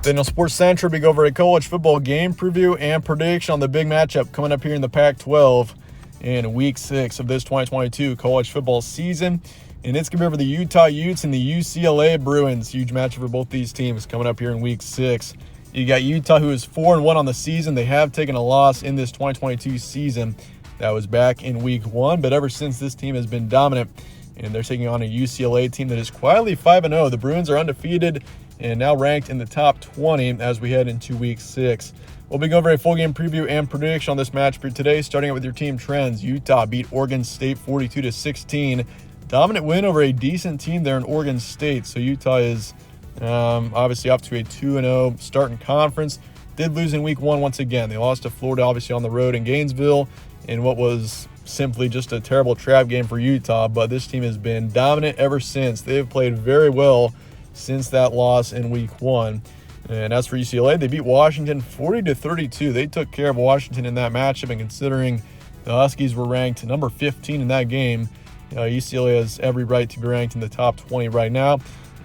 Then on Sports Central, we go over a college football game preview and prediction on the big matchup coming up here in the Pac-12 in Week 6 of this 2022 college football season. And it's going to be over the Utah Utes and the UCLA Bruins. Huge matchup for both these teams coming up here in Week 6. You got Utah, who is 4-1 on the season. They have taken a loss in this 2022 season. That was back in Week 1, but ever since, this team has been dominant. And they're taking on a UCLA team that is quietly 5-0. The Bruins are undefeated and now ranked in the top 20 as we head into Week 6. We'll be going over a full game preview and prediction on this match for today, starting out with your team trends. Utah beat Oregon State 42-16. Dominant win over a decent team there in Oregon State. So Utah is obviously off to a 2-0 start in conference. Did lose in Week 1 once again. They lost to Florida, obviously on the road in Gainesville, in what was simply just a terrible trap game for Utah. But this team has been dominant ever since. They have played very well since that loss in Week 1. And as for UCLA, they beat Washington 40-32. They took care of Washington in that matchup, and considering the Huskies were ranked number 15 in that game, UCLA has every right to be ranked in the top 20 right now,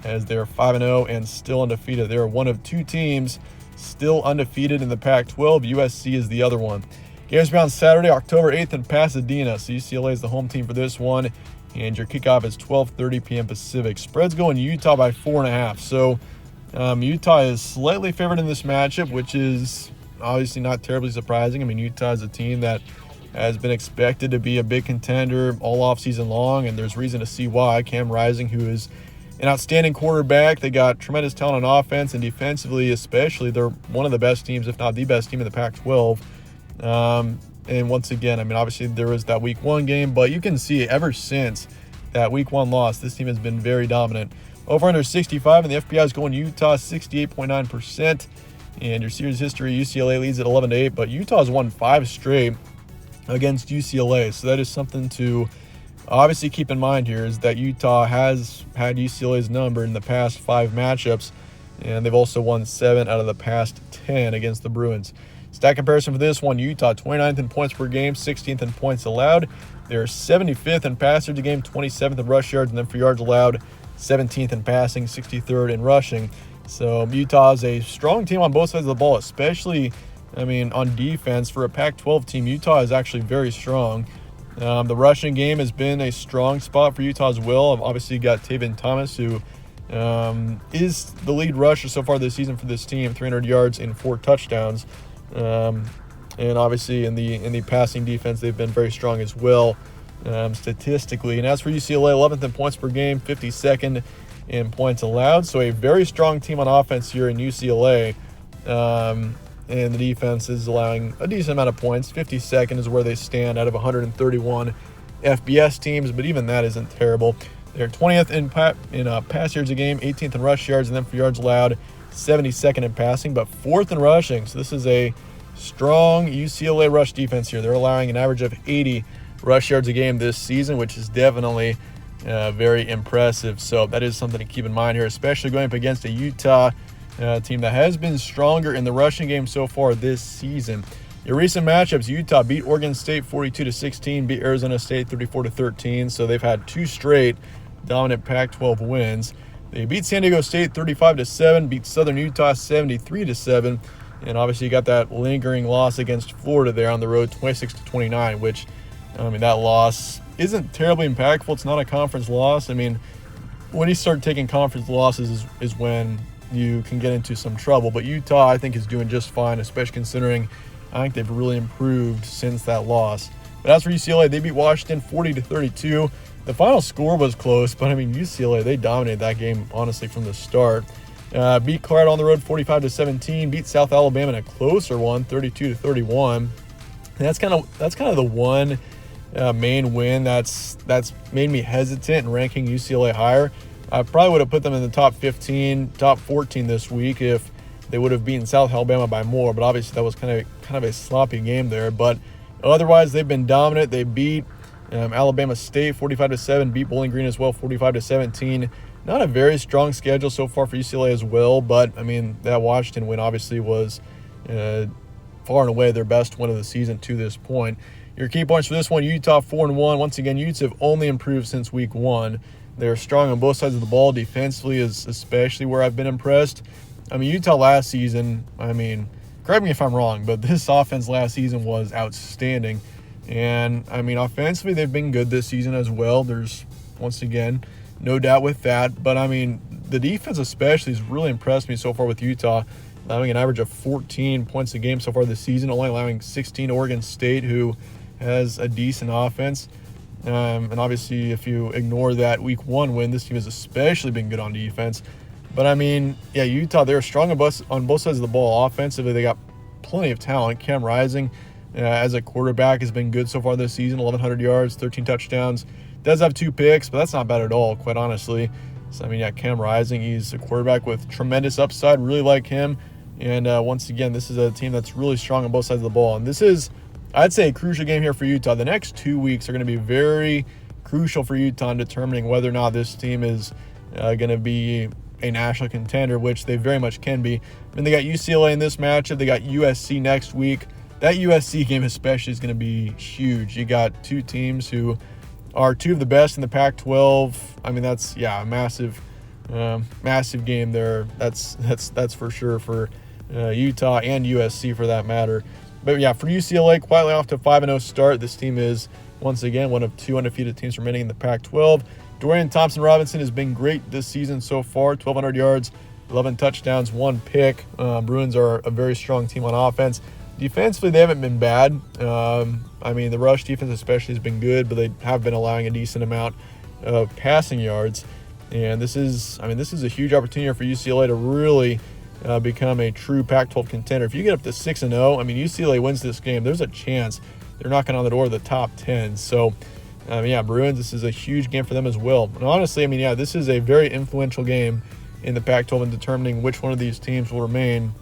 as they're 5-0 and still undefeated. They're one of two teams still undefeated in the Pac-12. USC is the other one. Games will be on Saturday, October 8th in Pasadena. So UCLA is the home team for this one. And your kickoff is 12:30 p.m. Pacific. Spread's going Utah by 4.5. So Utah is slightly favored in this matchup, which is obviously not terribly surprising. I mean, Utah is a team that has been expected to be a big contender all offseason long, and there's reason to see why. Cam Rising, who is an outstanding quarterback. They got tremendous talent on offense, and defensively especially, they're one of the best teams, if not the best team in the Pac-12. And once again, I mean, obviously there was that Week 1 game, but you can see ever since that Week 1 loss, this team has been very dominant. Over under 65, and the FPI is going Utah 68.9%. And your series history, UCLA leads at 11-8, but Utah has won 5 straight against UCLA. So that is something to obviously keep in mind here, is that Utah has had UCLA's number in the past 5 matchups, and they've also won 7 out of the past 10 against the Bruins. Stat comparison for this one, Utah 29th in points per game, 16th in points allowed. They're 75th in pass yards a game, 27th in rush yards, and then for yards allowed, 17th in passing, 63rd in rushing. So Utah is a strong team on both sides of the ball, especially, I mean, on defense. For a Pac-12 team, Utah is actually very strong. The rushing game has been a strong spot for Utah as well. Obviously, you got Taven Thomas, who is the lead rusher so far this season for this team, 300 yards and 4 touchdowns. And obviously in the passing defense, they've been very strong as well, statistically. And as for UCLA, 11th in points per game, 52nd in points allowed. So a very strong team on offense here in UCLA. And the defense is allowing a decent amount of points. 52nd is where they stand out of 131 FBS teams, but even that isn't terrible. They're 20th in pass yards a game, 18th in rush yards, and then for yards allowed, 72nd in passing, but 4th in rushing. So this is a strong UCLA rush defense here. They're allowing an average of 80 rush yards a game this season, which is definitely very impressive. So that is something to keep in mind here, especially going up against a Utah team that has been stronger in the rushing game so far this season. Your recent matchups, Utah beat Oregon State 42-16, beat Arizona State 34-13. So they've had 2 straight dominant Pac-12 wins. They beat San Diego State 35-7, beat Southern Utah 73-7, and obviously you got that lingering loss against Florida there on the road, 26-29, which, I mean, that loss isn't terribly impactful. It's not a conference loss. I mean, when you start taking conference losses is when you can get into some trouble. But Utah, I think, is doing just fine, especially considering I think they've really improved since that loss. But as for UCLA, they beat Washington 40-32. The final score was close, but I mean, UCLA, they dominated that game, honestly, from the start. Beat Colorado on the road 45-17, beat South Alabama in a closer one, 32-31. And that's kind of the one main win that's made me hesitant in ranking UCLA higher. I probably would have put them in the top 15, top 14 this week if they would have beaten South Alabama by more, but obviously that was kind of a sloppy game there. But otherwise, they've been dominant. They beat Alabama State 45-7, beat Bowling Green as well 45-17. Not a very strong schedule so far for UCLA as well, but I mean, that Washington win obviously was far and away their best win of the season to this point. Your key points for this one, Utah 4-1. Once again, Utes have only improved since week 1. They're strong on both sides of the ball. Defensively is especially where I've been impressed. I mean, Utah last season, correct me if I'm wrong, but this offense last season was outstanding. And, offensively, they've been good this season as well. There's, once again, no doubt with that. But, the defense especially has really impressed me so far with Utah, allowing an average of 14 points a game so far this season, only allowing 16 to Oregon State, who has a decent offense. And obviously, if you ignore that Week 1 win, this team has especially been good on defense. But, Utah, they're strong on both sides of the ball. Offensively, they got plenty of talent. Cam Rising, as a quarterback, has been good so far this season, 1,100 yards, 13 touchdowns. Does have 2 picks, but that's not bad at all, quite honestly. So, Cam Rising, he's a quarterback with tremendous upside. Really like him. And once again, this is a team that's really strong on both sides of the ball. And this is, I'd say, a crucial game here for Utah. The next 2 weeks are going to be very crucial for Utah in determining whether or not this team is going to be a national contender, which they very much can be. They got UCLA in this matchup. They got USC next week. That USC game especially is going to be huge. You got 2 teams who are 2 of the best in the Pac-12. That's a massive game there. That's for sure for Utah and USC for that matter. But for UCLA, quietly off to a 5-0 start. This team is, once again, one of 2 undefeated teams remaining in the Pac-12. Dorian Thompson-Robinson has been great this season so far, 1,200 yards, 11 touchdowns, 1 pick. Bruins are a very strong team on offense. Defensively, they haven't been bad. The rush defense especially has been good, but they have been allowing a decent amount of passing yards. And this is a huge opportunity for UCLA to really become a true Pac-12 contender. If you get up to 6-0, UCLA wins this game, there's a chance they're knocking on the door of the top 10. So, Bruins, this is a huge game for them as well. And honestly, this is a very influential game in the Pac-12 in determining which one of these teams will remain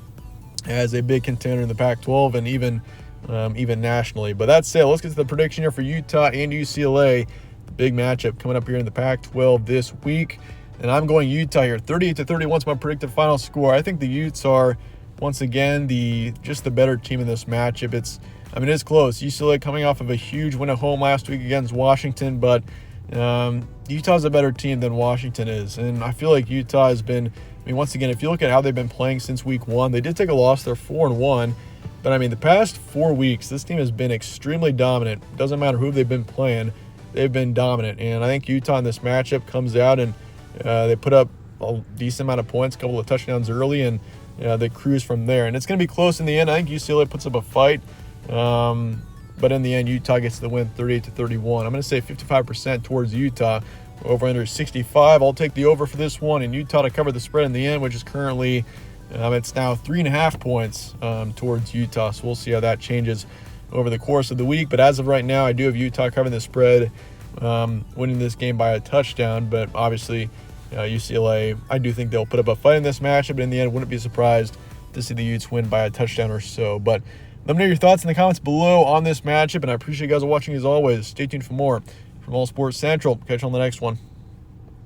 as a big contender in the Pac-12 and even nationally. But that said, let's get to the prediction here for Utah and UCLA. Big matchup coming up here in the Pac-12 this week. And I'm going Utah here. 38-31 is my predicted final score. I think the Utes are, once again, the better team in this matchup. It is close. UCLA coming off of a huge win at home last week against Washington, but Utah's a better team than Washington is. And I feel like Utah has been, once again, if you look at how they've been playing since week 1, they did take a loss. They're 4-1. But, the past 4 weeks, this team has been extremely dominant. Doesn't matter who they've been playing. They've been dominant. And I think Utah in this matchup comes out and they put up a decent amount of points, a couple of touchdowns early, and they cruise from there. And it's going to be close in the end. I think UCLA puts up a fight. But in the end, Utah gets the win 38-31. I'm going to say 55% towards Utah. Over under 65. I'll take the over for this one, and Utah to cover the spread in the end, which is currently, it's now 3.5 points towards Utah. So we'll see how that changes over the course of the week. But as of right now, I do have Utah covering the spread, winning this game by a touchdown. But obviously, UCLA, I do think they'll put up a fight in this matchup. But in the end, wouldn't be surprised to see the Utes win by a touchdown or so. But let me know your thoughts in the comments below on this matchup. And I appreciate you guys watching as always. Stay tuned for more from All Sports Central. Catch you on the next one.